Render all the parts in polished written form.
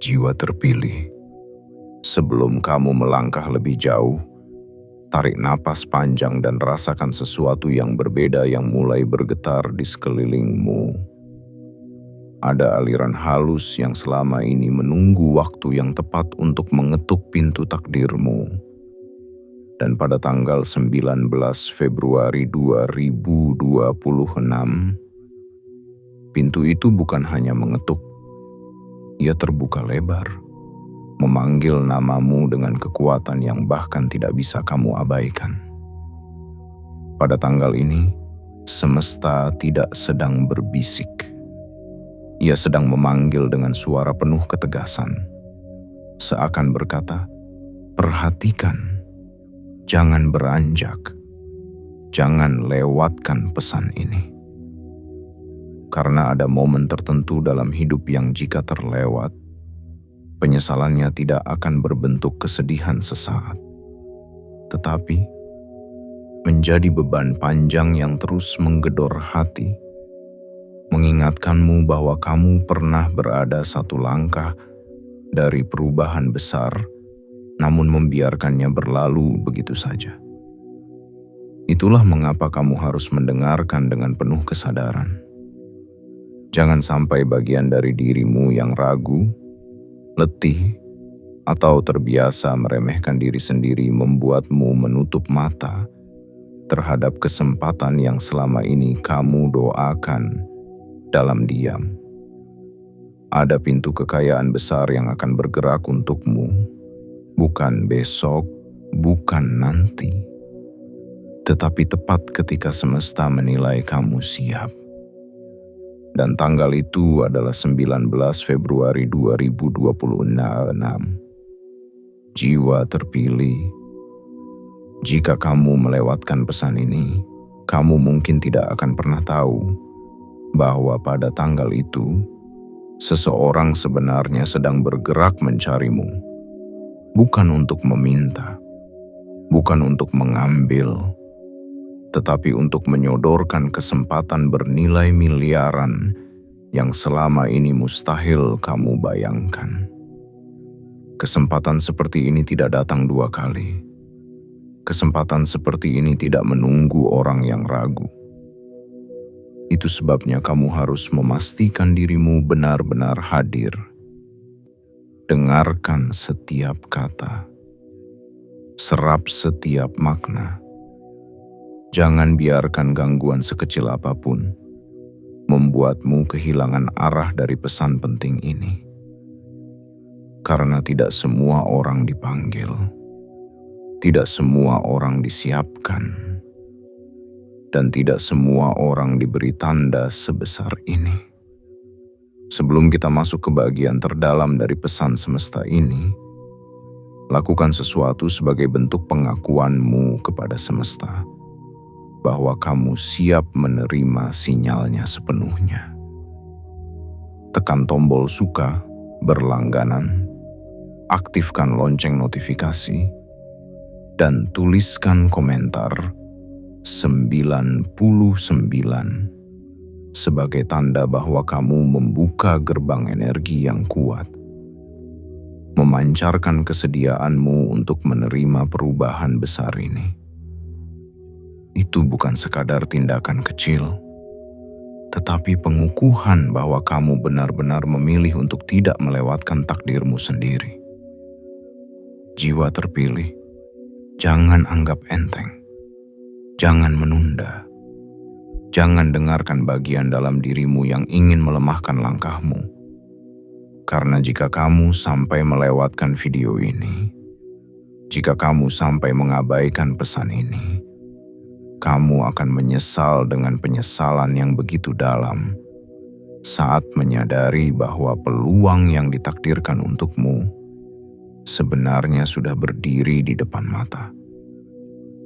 Jiwa terpilih, sebelum kamu melangkah lebih jauh, tarik napas panjang dan rasakan sesuatu yang berbeda yang mulai bergetar di sekelilingmu. Ada aliran halus yang selama ini menunggu waktu yang tepat untuk mengetuk pintu takdirmu. Dan pada tanggal 19 Februari 2026, pintu itu bukan hanya mengetuk, ia terbuka lebar, memanggil namamu dengan kekuatan yang bahkan tidak bisa kamu abaikan. Pada tanggal ini, semesta tidak sedang berbisik. Ia sedang memanggil dengan suara penuh ketegasan, seakan berkata, "Perhatikan, jangan beranjak, jangan lewatkan pesan ini." Karena ada momen tertentu dalam hidup yang jika terlewat, penyesalannya tidak akan berbentuk kesedihan sesaat, tetapi menjadi beban panjang yang terus menggedor hati, mengingatkanmu bahwa kamu pernah berada satu langkah dari perubahan besar, namun membiarkannya berlalu begitu saja. Itulah mengapa kamu harus mendengarkan dengan penuh kesadaran. Jangan sampai bagian dari dirimu yang ragu, letih, atau terbiasa meremehkan diri sendiri membuatmu menutup mata terhadap kesempatan yang selama ini kamu doakan dalam diam. Ada pintu kekayaan besar yang akan bergerak untukmu, bukan besok, bukan nanti, tetapi tepat ketika semesta menilai kamu siap. Dan tanggal itu adalah 19 Februari 2026. Jiwa terpilih, jika kamu melewatkan pesan ini, kamu mungkin tidak akan pernah tahu bahwa pada tanggal itu, seseorang sebenarnya sedang bergerak mencarimu, bukan untuk meminta, bukan untuk mengambil, tetapi untuk menyodorkan kesempatan bernilai miliaran yang selama ini mustahil kamu bayangkan. Kesempatan seperti ini tidak datang dua kali. Kesempatan seperti ini tidak menunggu orang yang ragu. Itu sebabnya kamu harus memastikan dirimu benar-benar hadir. Dengarkan setiap kata, serap setiap makna. Jangan biarkan gangguan sekecil apapun membuatmu kehilangan arah dari pesan penting ini. Karena tidak semua orang dipanggil, tidak semua orang disiapkan, dan tidak semua orang diberi tanda sebesar ini. Sebelum kita masuk ke bagian terdalam dari pesan semesta ini, lakukan sesuatu sebagai bentuk pengakuanmu kepada semesta bahwa kamu siap menerima sinyalnya sepenuhnya. Tekan tombol suka berlangganan, aktifkan lonceng notifikasi, dan tuliskan komentar 99 sebagai tanda bahwa kamu membuka gerbang energi yang kuat, memancarkan kesediaanmu untuk menerima perubahan besar ini. Itu bukan sekadar tindakan kecil, tetapi pengukuhan bahwa kamu benar-benar memilih untuk tidak melewatkan takdirmu sendiri. Jiwa terpilih, jangan anggap enteng. Jangan menunda. Jangan dengarkan bagian dalam dirimu yang ingin melemahkan langkahmu. Karena jika kamu sampai melewatkan video ini, jika kamu sampai mengabaikan pesan ini, kamu akan menyesal dengan penyesalan yang begitu dalam saat menyadari bahwa peluang yang ditakdirkan untukmu sebenarnya sudah berdiri di depan mata.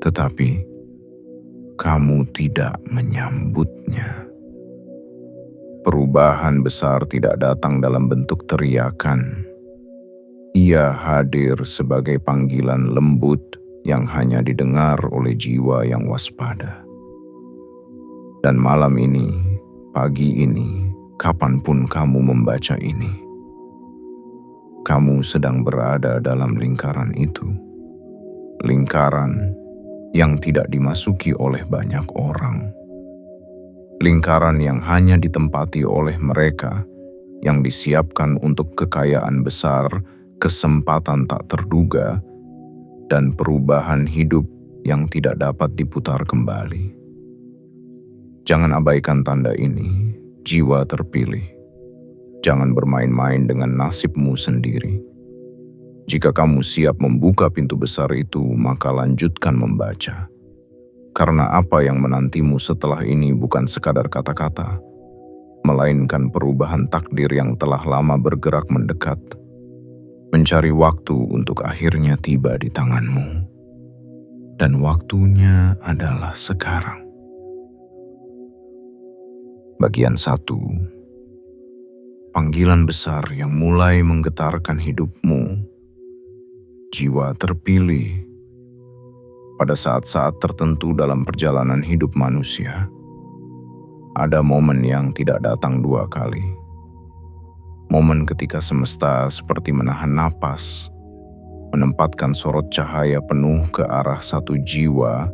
Tetapi kamu tidak menyambutnya. Perubahan besar tidak datang dalam bentuk teriakan. Ia hadir sebagai panggilan lembut yang hanya didengar oleh jiwa yang waspada. Dan malam ini, Pagi ini, kapanpun kamu membaca ini, kamu sedang berada dalam lingkaran itu. Lingkaran yang tidak dimasuki oleh banyak orang. Lingkaran yang hanya ditempati oleh mereka yang disiapkan untuk kekayaan besar, kesempatan tak terduga, dan perubahan hidup yang tidak dapat diputar kembali. Jangan abaikan tanda ini, jiwa terpilih. Jangan bermain-main dengan nasibmu sendiri. Jika kamu siap membuka pintu besar itu, maka lanjutkan membaca. Karena apa yang menantimu setelah ini bukan sekadar kata-kata, melainkan perubahan takdir yang telah lama bergerak mendekat, mencari waktu untuk akhirnya tiba di tanganmu. Dan waktunya adalah sekarang. Bagian 1. Panggilan besar yang mulai menggetarkan hidupmu. Jiwa terpilih. Pada saat-saat tertentu dalam perjalanan hidup manusia, ada momen yang tidak datang 2 kali. Momen ketika semesta seperti menahan napas, menempatkan sorot cahaya penuh ke arah satu jiwa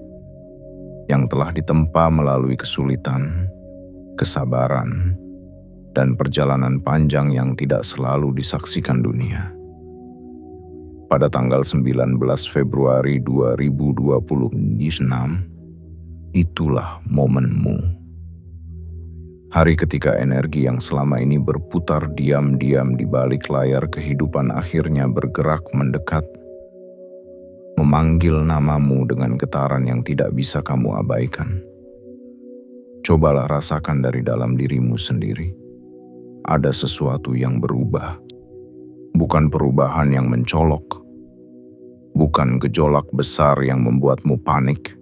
yang telah ditempa melalui kesulitan, kesabaran, dan perjalanan panjang yang tidak selalu disaksikan dunia. Pada tanggal 19 Februari 2026, itulah momenmu. Hari ketika energi yang selama ini berputar diam-diam di balik layar kehidupan akhirnya bergerak mendekat, memanggil namamu dengan getaran yang tidak bisa kamu abaikan. Cobalah rasakan dari dalam dirimu sendiri. Ada sesuatu yang berubah. Bukan perubahan yang mencolok. Bukan gejolak besar yang membuatmu panik.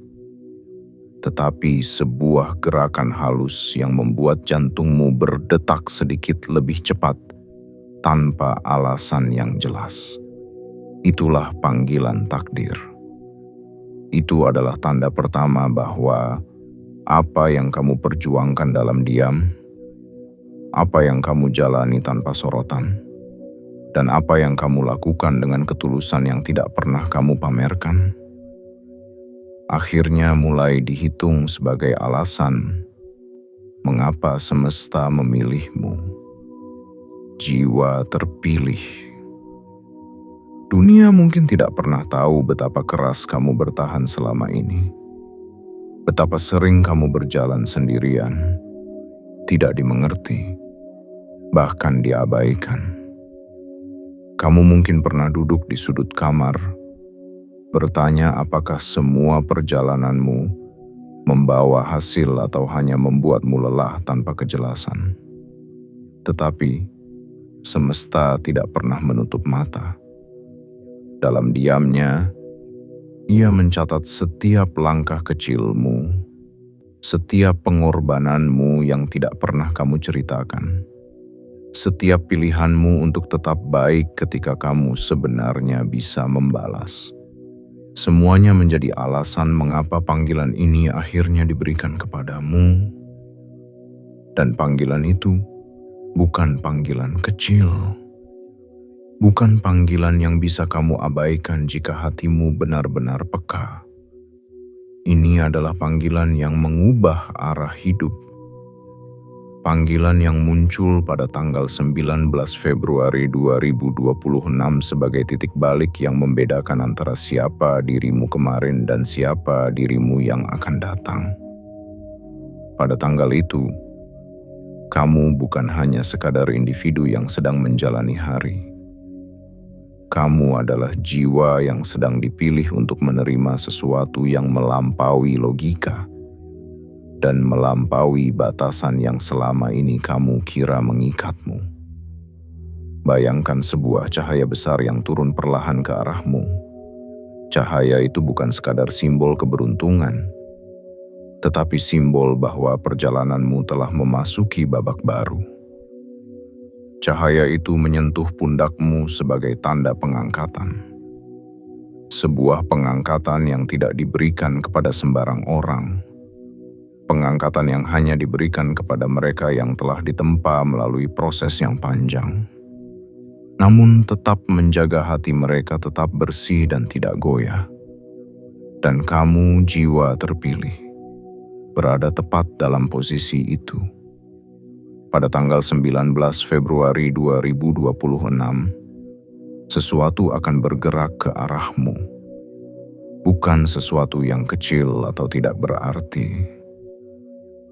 Tetapi sebuah gerakan halus yang membuat jantungmu berdetak sedikit lebih cepat tanpa alasan yang jelas. Itulah panggilan takdir. Itu adalah tanda pertama bahwa apa yang kamu perjuangkan dalam diam, apa yang kamu jalani tanpa sorotan, dan apa yang kamu lakukan dengan ketulusan yang tidak pernah kamu pamerkan, akhirnya mulai dihitung sebagai alasan mengapa semesta memilihmu. Jiwa terpilih. Dunia mungkin tidak pernah tahu betapa keras kamu bertahan selama ini. Betapa sering kamu berjalan sendirian, tidak dimengerti, bahkan diabaikan. Kamu mungkin pernah duduk di sudut kamar, bertanya apakah semua perjalananmu membawa hasil atau hanya membuatmu lelah tanpa kejelasan. Tetapi, semesta tidak pernah menutup mata. Dalam diamnya, ia mencatat setiap langkah kecilmu, setiap pengorbananmu yang tidak pernah kamu ceritakan. Setiap pilihanmu untuk tetap baik ketika kamu sebenarnya bisa membalas. Semuanya menjadi alasan mengapa panggilan ini akhirnya diberikan kepadamu. Dan panggilan itu bukan panggilan kecil. Bukan panggilan yang bisa kamu abaikan jika hatimu benar-benar peka. Ini adalah panggilan yang mengubah arah hidup. Panggilan yang muncul pada tanggal 19 Februari 2026 sebagai titik balik yang membedakan antara siapa dirimu kemarin dan siapa dirimu yang akan datang. Pada tanggal itu, kamu bukan hanya sekadar individu yang sedang menjalani hari. Kamu adalah jiwa yang sedang dipilih untuk menerima sesuatu yang melampaui logika dan melampaui batasan yang selama ini kamu kira mengikatmu. Bayangkan sebuah cahaya besar yang turun perlahan ke arahmu. Cahaya itu bukan sekadar simbol keberuntungan, tetapi simbol bahwa perjalananmu telah memasuki babak baru. Cahaya itu menyentuh pundakmu sebagai tanda pengangkatan. Sebuah pengangkatan yang tidak diberikan kepada sembarang orang. Pengangkatan yang hanya diberikan kepada mereka yang telah ditempa melalui proses yang panjang. Namun tetap menjaga hati mereka tetap bersih dan tidak goyah. Dan kamu, jiwa terpilih, berada tepat dalam posisi itu. Pada tanggal 19 Februari 2026, sesuatu akan bergerak ke arahmu. Bukan sesuatu yang kecil atau tidak berarti,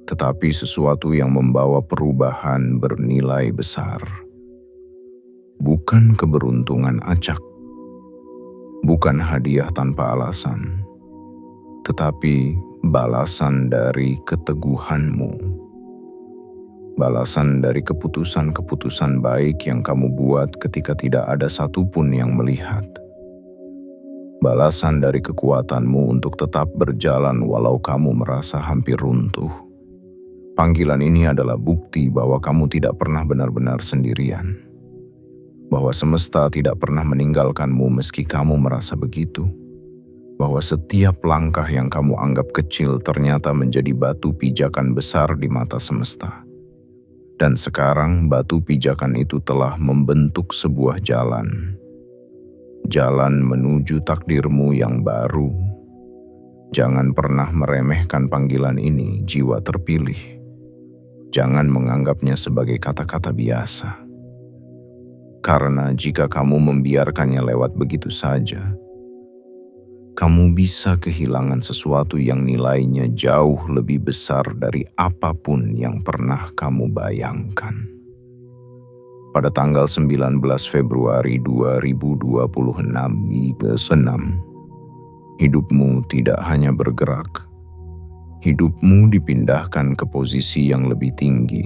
tetapi sesuatu yang membawa perubahan bernilai besar. Bukan keberuntungan acak, bukan hadiah tanpa alasan, tetapi balasan dari keteguhanmu. Balasan dari keputusan-keputusan baik yang kamu buat ketika tidak ada satupun yang melihat. Balasan dari kekuatanmu untuk tetap berjalan walau kamu merasa hampir runtuh. Panggilan ini adalah bukti bahwa kamu tidak pernah benar-benar sendirian. Bahwa semesta tidak pernah meninggalkanmu meski kamu merasa begitu. Bahwa setiap langkah yang kamu anggap kecil ternyata menjadi batu pijakan besar di mata semesta. Dan sekarang batu pijakan itu telah membentuk sebuah jalan. Jalan menuju takdirmu yang baru. Jangan pernah meremehkan panggilan ini, jiwa terpilih. Jangan menganggapnya sebagai kata-kata biasa. Karena jika kamu membiarkannya lewat begitu saja, kamu bisa kehilangan sesuatu yang nilainya jauh lebih besar dari apapun yang pernah kamu bayangkan. Pada tanggal 19 Februari 2026, hidupmu tidak hanya bergerak. Hidupmu dipindahkan ke posisi yang lebih tinggi,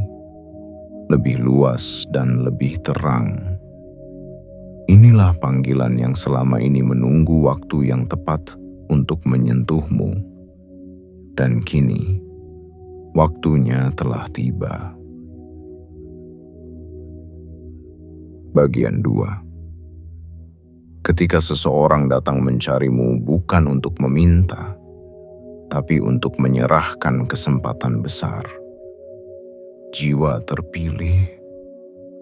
lebih luas dan lebih terang. Inilah panggilan yang selama ini menunggu waktu yang tepat untuk menyentuhmu. Dan kini, waktunya telah tiba. Bagian 2. Ketika seseorang datang mencarimu bukan untuk meminta, tapi untuk menyerahkan kesempatan besar. Jiwa terpilih,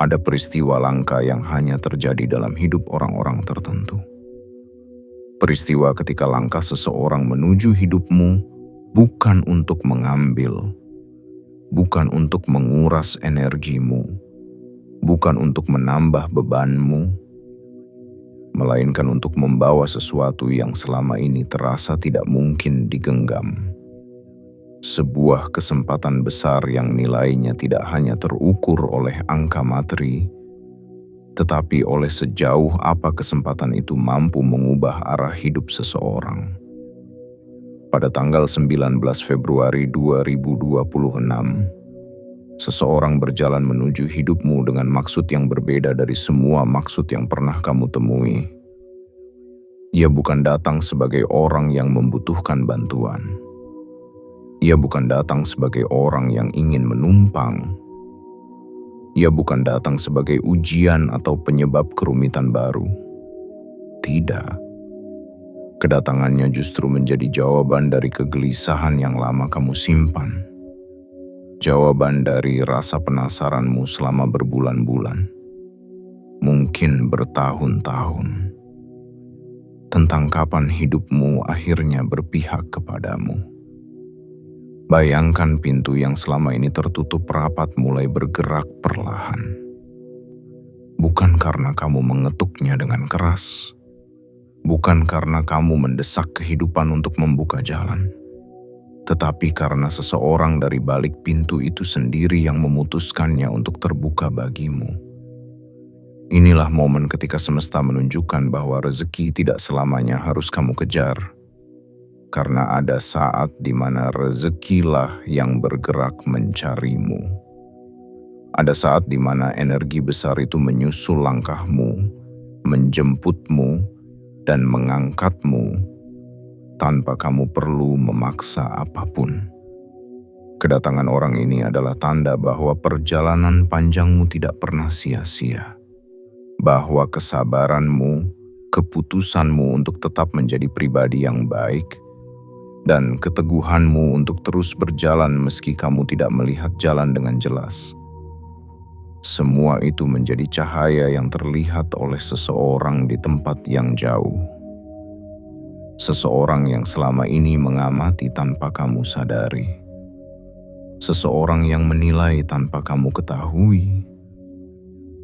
ada peristiwa langka yang hanya terjadi dalam hidup orang-orang tertentu. Peristiwa ketika langkah seseorang menuju hidupmu bukan untuk mengambil, bukan untuk menguras energimu, bukan untuk menambah bebanmu, melainkan untuk membawa sesuatu yang selama ini terasa tidak mungkin digenggam. Sebuah kesempatan besar yang nilainya tidak hanya terukur oleh angka materi, tetapi oleh sejauh apa kesempatan itu mampu mengubah arah hidup seseorang. Pada tanggal 19 Februari 2026, seseorang berjalan menuju hidupmu dengan maksud yang berbeda dari semua maksud yang pernah kamu temui. Ia bukan datang sebagai orang yang membutuhkan bantuan. Ia bukan datang sebagai orang yang ingin menumpang. Ia bukan datang sebagai ujian atau penyebab kerumitan baru. Tidak. Kedatangannya justru menjadi jawaban dari kegelisahan yang lama kamu simpan. Jawaban dari rasa penasaranmu selama berbulan-bulan, mungkin bertahun-tahun, tentang kapan hidupmu akhirnya berpihak kepadamu. Bayangkan pintu yang selama ini tertutup rapat mulai bergerak perlahan. Bukan karena kamu mengetuknya dengan keras, bukan karena kamu mendesak kehidupan untuk membuka jalan, tetapi karena seseorang dari balik pintu itu sendiri yang memutuskannya untuk terbuka bagimu. Inilah momen ketika semesta menunjukkan bahwa rezeki tidak selamanya harus kamu kejar. Karena ada saat di mana rezekilah yang bergerak mencarimu. Ada saat di mana energi besar itu menyusul langkahmu, menjemputmu, dan mengangkatmu tanpa kamu perlu memaksa apapun. Kedatangan orang ini adalah tanda bahwa perjalanan panjangmu tidak pernah sia-sia. Bahwa kesabaranmu, keputusanmu untuk tetap menjadi pribadi yang baik, dan keteguhanmu untuk terus berjalan meski kamu tidak melihat jalan dengan jelas. Semua itu menjadi cahaya yang terlihat oleh seseorang di tempat yang jauh. Seseorang yang selama ini mengamati tanpa kamu sadari. Seseorang yang menilai tanpa kamu ketahui.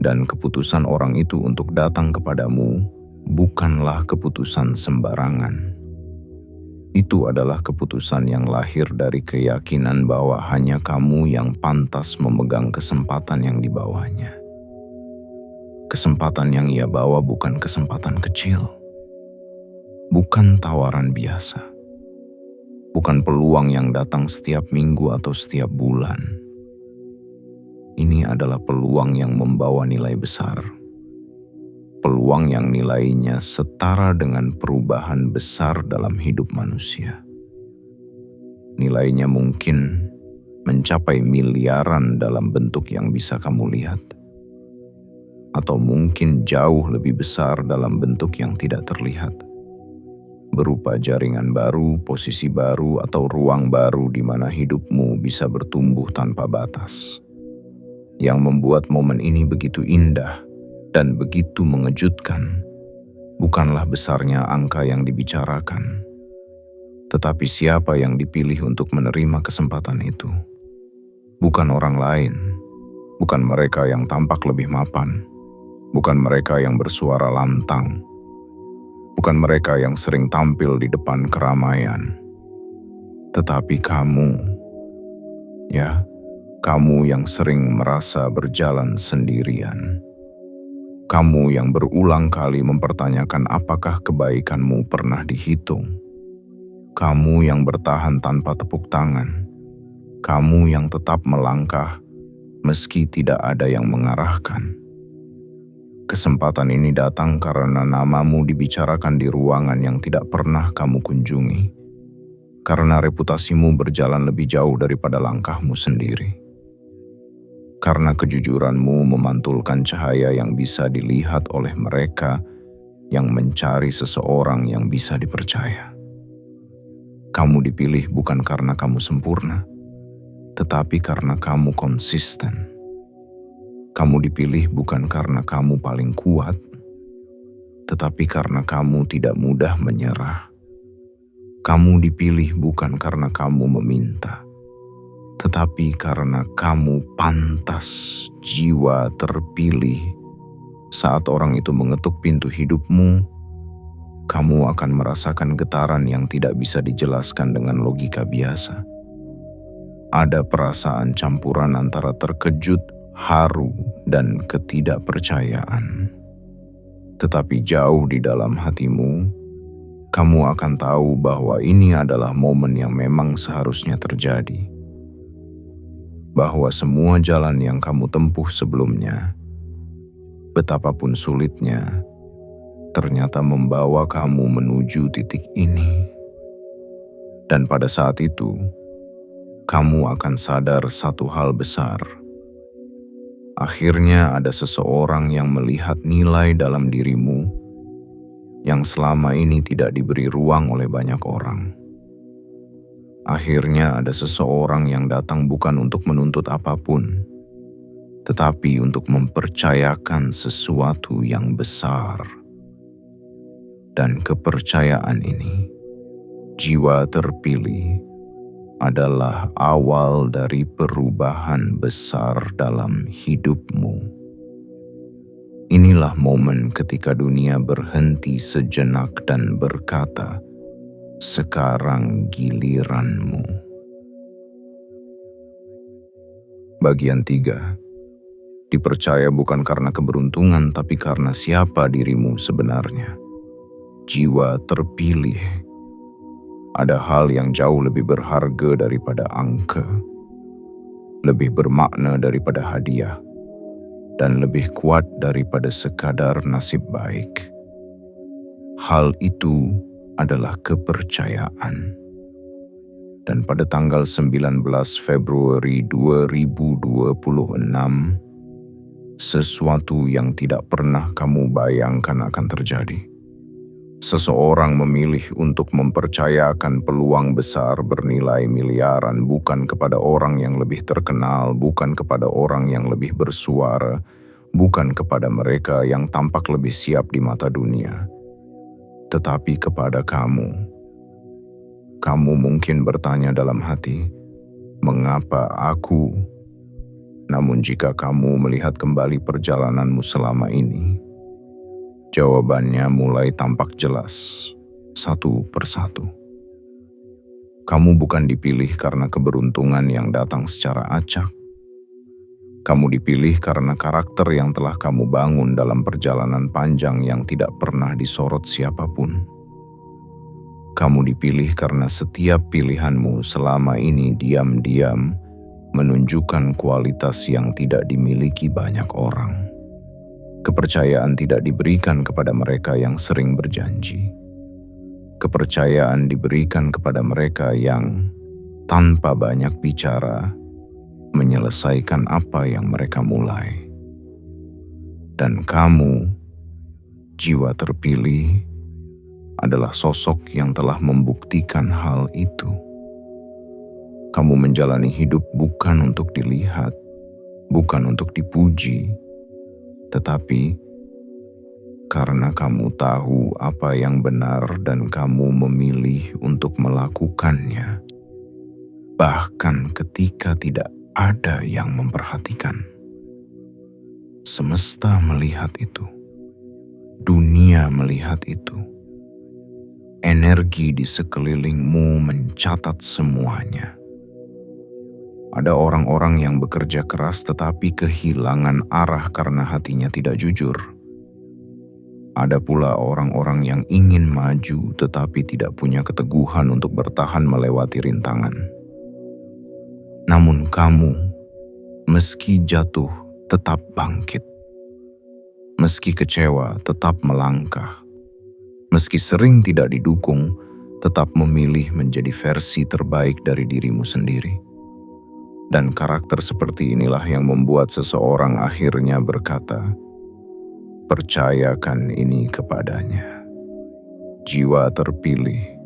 Dan keputusan orang itu untuk datang kepadamu bukanlah keputusan sembarangan. Itu adalah keputusan yang lahir dari keyakinan bahwa hanya kamu yang pantas memegang kesempatan yang dibawanya. Kesempatan yang ia bawa bukan kesempatan kecil. Bukan tawaran biasa. Bukan peluang yang datang setiap minggu atau setiap bulan. Ini adalah peluang yang membawa nilai besar. Peluang yang nilainya setara dengan perubahan besar dalam hidup manusia. Nilainya mungkin mencapai miliaran dalam bentuk yang bisa kamu lihat. Atau mungkin jauh lebih besar dalam bentuk yang tidak terlihat. Berupa jaringan baru, posisi baru, atau ruang baru di mana hidupmu bisa bertumbuh tanpa batas. Yang membuat momen ini begitu indah dan begitu mengejutkan, bukanlah besarnya angka yang dibicarakan, tetapi siapa yang dipilih untuk menerima kesempatan itu. Bukan orang lain, bukan mereka yang tampak lebih mapan, bukan mereka yang bersuara lantang, bukan mereka yang sering tampil di depan keramaian, tetapi kamu, ya, kamu yang sering merasa berjalan sendirian. Kamu yang berulang kali mempertanyakan apakah kebaikanmu pernah dihitung. Kamu yang bertahan tanpa tepuk tangan. Kamu yang tetap melangkah meski tidak ada yang mengarahkan. Kesempatan ini datang karena namamu dibicarakan di ruangan yang tidak pernah kamu kunjungi. Karena reputasimu berjalan lebih jauh daripada langkahmu sendiri. Karena kejujuranmu memantulkan cahaya yang bisa dilihat oleh mereka yang mencari seseorang yang bisa dipercaya. Kamu dipilih bukan karena kamu sempurna, tetapi karena kamu konsisten. Kamu dipilih bukan karena kamu paling kuat, tetapi karena kamu tidak mudah menyerah. Kamu dipilih bukan karena kamu meminta, tetapi karena kamu pantas. Jiwa terpilih. Saat orang itu mengetuk pintu hidupmu, kamu akan merasakan getaran yang tidak bisa dijelaskan dengan logika biasa. Ada perasaan campuran antara terkejut, haru, dan ketidakpercayaan. Tetapi jauh di dalam hatimu, kamu akan tahu bahwa ini adalah momen yang memang seharusnya terjadi. Bahwa semua jalan yang kamu tempuh sebelumnya, betapapun sulitnya, ternyata membawa kamu menuju titik ini. Dan pada saat itu, kamu akan sadar satu hal besar. Akhirnya ada seseorang yang melihat nilai dalam dirimu yang selama ini tidak diberi ruang oleh banyak orang. Akhirnya ada seseorang yang datang bukan untuk menuntut apapun, tetapi untuk mempercayakan sesuatu yang besar. Dan kepercayaan ini, jiwa terpilih, adalah awal dari perubahan besar dalam hidupmu. Inilah momen ketika dunia berhenti sejenak dan berkata, "Sekarang giliranmu." Bagian 3. Dipercaya bukan karena keberuntungan, tapi karena siapa dirimu sebenarnya. Jiwa terpilih. Ada hal yang jauh lebih berharga daripada angka, lebih bermakna daripada hadiah, dan lebih kuat daripada sekadar nasib baik. Hal itu adalah kepercayaan. Dan pada tanggal 19 Februari 2026, sesuatu yang tidak pernah kamu bayangkan akan terjadi. Seseorang memilih untuk mempercayakan peluang besar bernilai miliaran bukan kepada orang yang lebih terkenal, bukan kepada orang yang lebih bersuara, bukan kepada mereka yang tampak lebih siap di mata dunia, tetapi kepada kamu. Kamu mungkin bertanya dalam hati, "Mengapa aku?" Namun jika kamu melihat kembali perjalananmu selama ini, jawabannya mulai tampak jelas, satu persatu. Kamu bukan dipilih karena keberuntungan yang datang secara acak. Kamu dipilih karena karakter yang telah kamu bangun dalam perjalanan panjang yang tidak pernah disorot siapapun. Kamu dipilih karena setiap pilihanmu selama ini diam-diam menunjukkan kualitas yang tidak dimiliki banyak orang. Kepercayaan tidak diberikan kepada mereka yang sering berjanji. Kepercayaan diberikan kepada mereka yang, tanpa banyak bicara, menyelesaikan apa yang mereka mulai. Dan kamu, jiwa terpilih, adalah sosok yang telah membuktikan hal itu. Kamu menjalani hidup bukan untuk dilihat, bukan untuk dipuji, tetapi karena kamu tahu apa yang benar dan kamu memilih untuk melakukannya, bahkan ketika tidak ada yang memperhatikan. Semesta melihat itu, dunia melihat itu, energi di sekelilingmu mencatat semuanya. Ada orang-orang yang bekerja keras tetapi kehilangan arah karena hatinya tidak jujur. Ada pula orang-orang yang ingin maju tetapi tidak punya keteguhan untuk bertahan melewati rintangan. Namun kamu, meski jatuh, tetap bangkit. Meski kecewa, tetap melangkah. Meski sering tidak didukung, tetap memilih menjadi versi terbaik dari dirimu sendiri. Dan karakter seperti inilah yang membuat seseorang akhirnya berkata, "Percayakan ini kepadanya." Jiwa terpilih.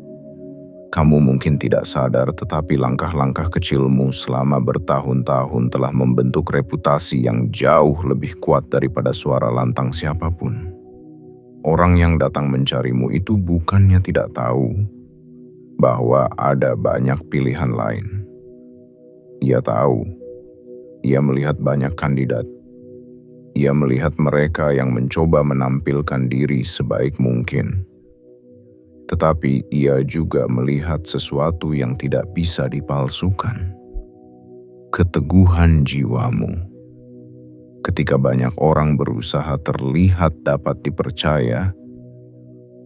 Kamu mungkin tidak sadar, tetapi langkah-langkah kecilmu selama bertahun-tahun telah membentuk reputasi yang jauh lebih kuat daripada suara lantang siapapun. Orang yang datang mencarimu itu bukannya tidak tahu bahwa ada banyak pilihan lain. Ia tahu, ia melihat banyak kandidat. Ia melihat mereka yang mencoba menampilkan diri sebaik mungkin. Tetapi ia juga melihat sesuatu yang tidak bisa dipalsukan. Keteguhan jiwamu. Ketika banyak orang berusaha terlihat dapat dipercaya,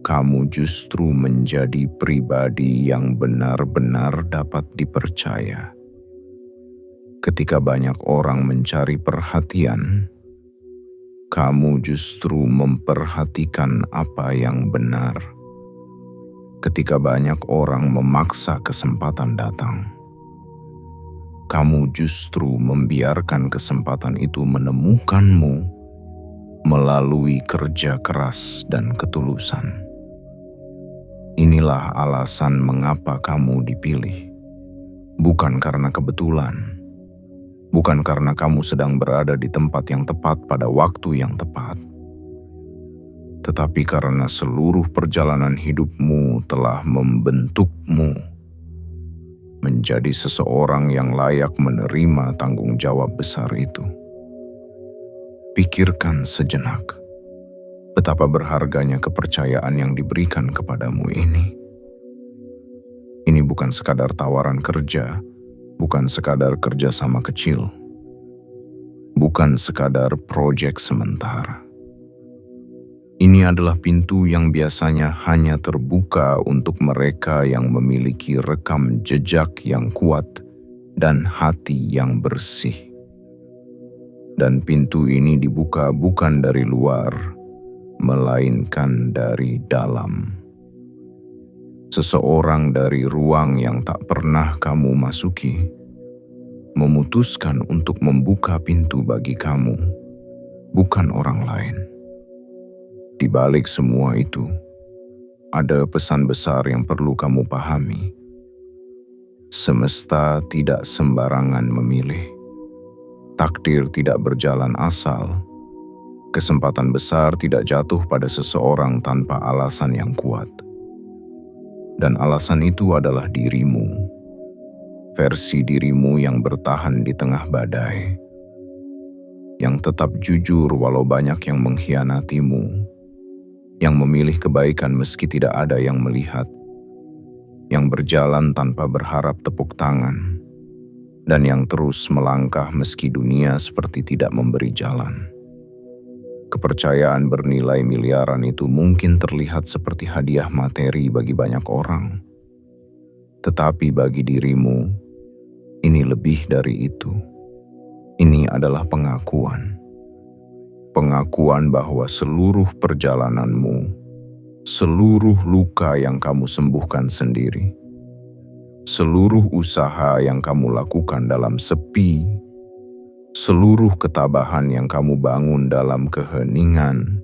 kamu justru menjadi pribadi yang benar-benar dapat dipercaya. Ketika banyak orang mencari perhatian, kamu justru memperhatikan apa yang benar. Ketika banyak orang memaksa kesempatan datang, kamu justru membiarkan kesempatan itu menemukanmu melalui kerja keras dan ketulusan. Inilah alasan mengapa kamu dipilih. Bukan karena kebetulan. Bukan karena kamu sedang berada di tempat yang tepat pada waktu yang tepat, tetapi karena seluruh perjalanan hidupmu telah membentukmu menjadi seseorang yang layak menerima tanggung jawab besar itu. Pikirkan sejenak, betapa berharganya kepercayaan yang diberikan kepadamu ini. Ini bukan sekadar tawaran kerja, bukan sekadar kerjasama kecil, bukan sekadar proyek sementara. Ini adalah pintu yang biasanya hanya terbuka untuk mereka yang memiliki rekam jejak yang kuat dan hati yang bersih. Dan pintu ini dibuka bukan dari luar, melainkan dari dalam. Seseorang dari ruang yang tak pernah kamu masuki memutuskan untuk membuka pintu bagi kamu, bukan orang lain. Di balik semua itu, Ada pesan besar yang perlu kamu pahami. Semesta tidak sembarangan memilih. Takdir tidak berjalan asal. Kesempatan besar tidak jatuh pada seseorang tanpa alasan yang kuat. Dan alasan itu adalah dirimu. Versi dirimu yang bertahan di tengah badai. Yang tetap jujur walau banyak yang mengkhianatimu. Yang memilih kebaikan meski tidak ada yang melihat. Yang berjalan tanpa berharap tepuk tangan. Dan yang terus melangkah meski dunia seperti tidak memberi jalan. Kepercayaan bernilai miliaran itu mungkin terlihat seperti hadiah materi bagi banyak orang. Tetapi bagi dirimu, ini lebih dari itu. Ini adalah pengakuan. Pengakuan bahwa seluruh perjalananmu, seluruh luka yang kamu sembuhkan sendiri, seluruh usaha yang kamu lakukan dalam sepi, seluruh ketabahan yang kamu bangun dalam keheningan,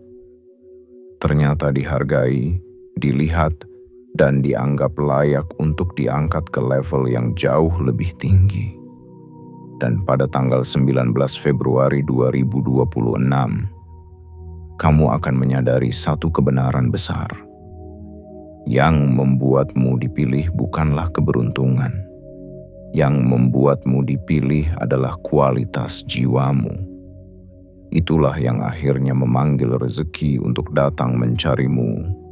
ternyata dihargai, dilihat, dan dianggap layak untuk diangkat ke level yang jauh lebih tinggi. Dan pada tanggal 19 Februari 2026, kamu akan menyadari satu kebenaran besar. Yang membuatmu dipilih bukanlah keberuntungan. Yang membuatmu dipilih adalah kualitas jiwamu. Itulah yang akhirnya memanggil rezeki untuk datang mencarimu.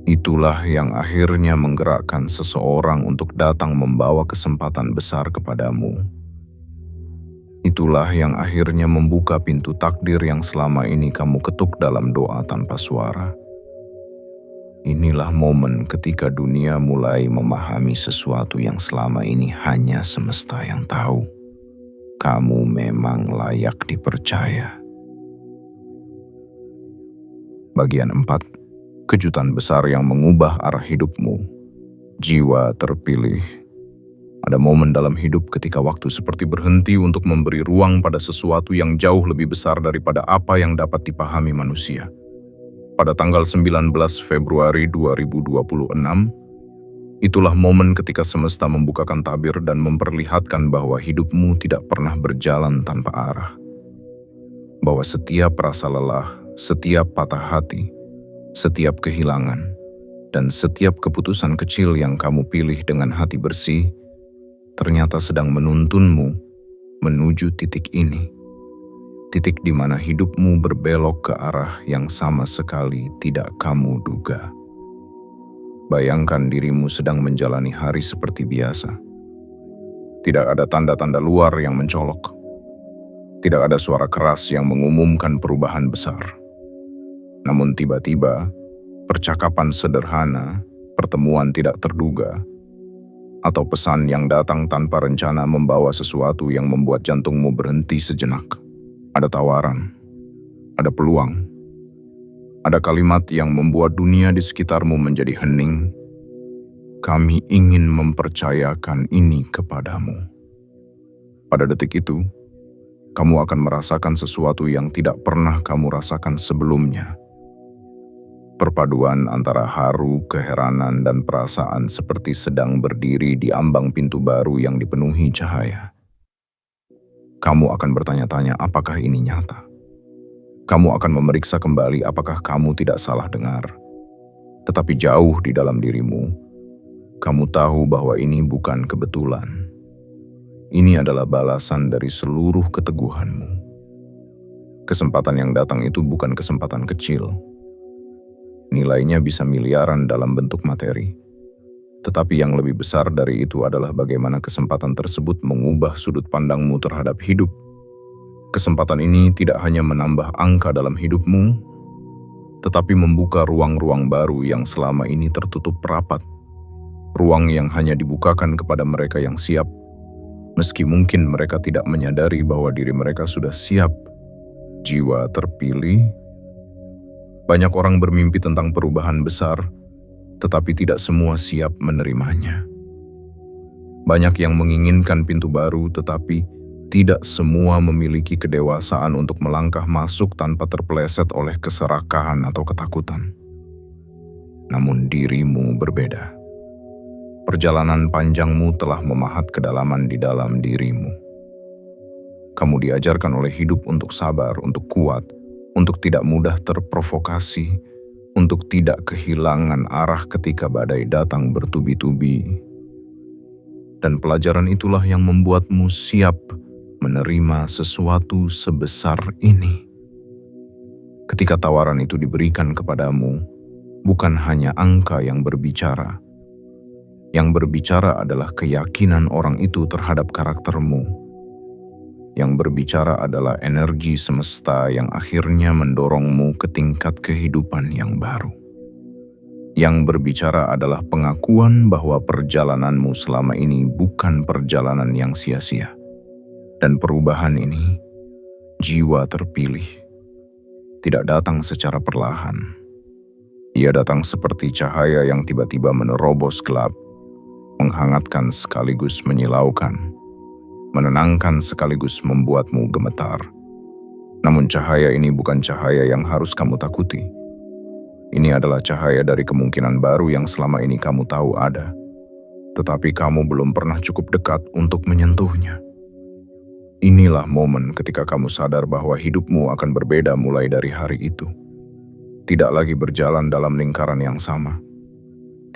Itulah yang akhirnya menggerakkan seseorang untuk datang membawa kesempatan besar kepadamu. Itulah yang akhirnya membuka pintu takdir yang selama ini kamu ketuk dalam doa tanpa suara. Inilah momen ketika dunia mulai memahami sesuatu yang selama ini hanya semesta yang tahu. Kamu memang layak dipercaya. Bagian 4. Kejutan besar yang mengubah arah hidupmu. Jiwa terpilih. Ada momen dalam hidup ketika waktu seperti berhenti untuk memberi ruang pada sesuatu yang jauh lebih besar daripada apa yang dapat dipahami manusia. Pada tanggal 19 Februari 2026, itulah momen ketika semesta membukakan tabir dan memperlihatkan bahwa hidupmu tidak pernah berjalan tanpa arah. Bahwa setiap rasa lelah, setiap patah hati, setiap kehilangan, dan setiap keputusan kecil yang kamu pilih dengan hati bersih, ternyata sedang menuntunmu menuju titik ini. Titik di mana hidupmu berbelok ke arah yang sama sekali tidak kamu duga. Bayangkan dirimu sedang menjalani hari seperti biasa. Tidak ada tanda-tanda luar yang mencolok. Tidak ada suara keras yang mengumumkan perubahan besar. Namun tiba-tiba, percakapan sederhana, pertemuan tidak terduga, atau pesan yang datang tanpa rencana membawa sesuatu yang membuat jantungmu berhenti sejenak. Ada tawaran, ada peluang, ada kalimat yang membuat dunia di sekitarmu menjadi hening. Kami ingin mempercayakan ini kepadamu. Pada detik itu, kamu akan merasakan sesuatu yang tidak pernah kamu rasakan sebelumnya. Perpaduan antara haru, keheranan, dan perasaan seperti sedang berdiri di ambang pintu baru yang dipenuhi cahaya. Kamu akan bertanya-tanya apakah ini nyata. Kamu akan memeriksa kembali apakah kamu tidak salah dengar. Tetapi jauh di dalam dirimu, kamu tahu bahwa ini bukan kebetulan. Ini adalah balasan dari seluruh keteguhanmu. Kesempatan yang datang itu bukan kesempatan kecil. Nilainya bisa miliaran dalam bentuk materi. Tetapi yang lebih besar dari itu adalah bagaimana kesempatan tersebut mengubah sudut pandangmu terhadap hidup. Kesempatan ini tidak hanya menambah angka dalam hidupmu, tetapi membuka ruang-ruang baru yang selama ini tertutup rapat. Ruang yang hanya dibukakan kepada mereka yang siap, meski mungkin mereka tidak menyadari bahwa diri mereka sudah siap. Jiwa terpilih. Banyak orang bermimpi tentang perubahan besar, tetapi tidak semua siap menerimanya. Banyak yang menginginkan pintu baru, tetapi tidak semua memiliki kedewasaan untuk melangkah masuk tanpa terpeleset oleh keserakahan atau ketakutan. namun dirimu berbeda. Perjalanan panjangmu telah memahat kedalaman di dalam dirimu. Kamu diajarkan oleh hidup untuk sabar, untuk kuat, untuk tidak mudah terprovokasi, untuk tidak kehilangan arah ketika badai datang bertubi-tubi. Dan pelajaran itulah yang membuatmu siap menerima sesuatu sebesar ini. Ketika tawaran itu diberikan kepadamu, bukan hanya angka yang berbicara. Yang berbicara adalah keyakinan orang itu terhadap karaktermu. Yang berbicara adalah energi semesta yang akhirnya mendorongmu ke tingkat kehidupan yang baru. Yang berbicara adalah pengakuan bahwa perjalananmu selama ini bukan perjalanan yang sia-sia. Dan perubahan ini, jiwa terpilih, tidak datang secara perlahan. Ia datang seperti cahaya yang tiba-tiba menerobos gelap, menghangatkan sekaligus menyilaukan, menenangkan sekaligus membuatmu gemetar. Namun cahaya ini bukan cahaya yang harus kamu takuti. Ini adalah cahaya dari kemungkinan baru yang selama ini kamu tahu ada, tetapi kamu belum pernah cukup dekat untuk menyentuhnya. Inilah momen ketika kamu sadar bahwa hidupmu akan berbeda mulai dari hari itu. Tidak lagi berjalan dalam lingkaran yang sama.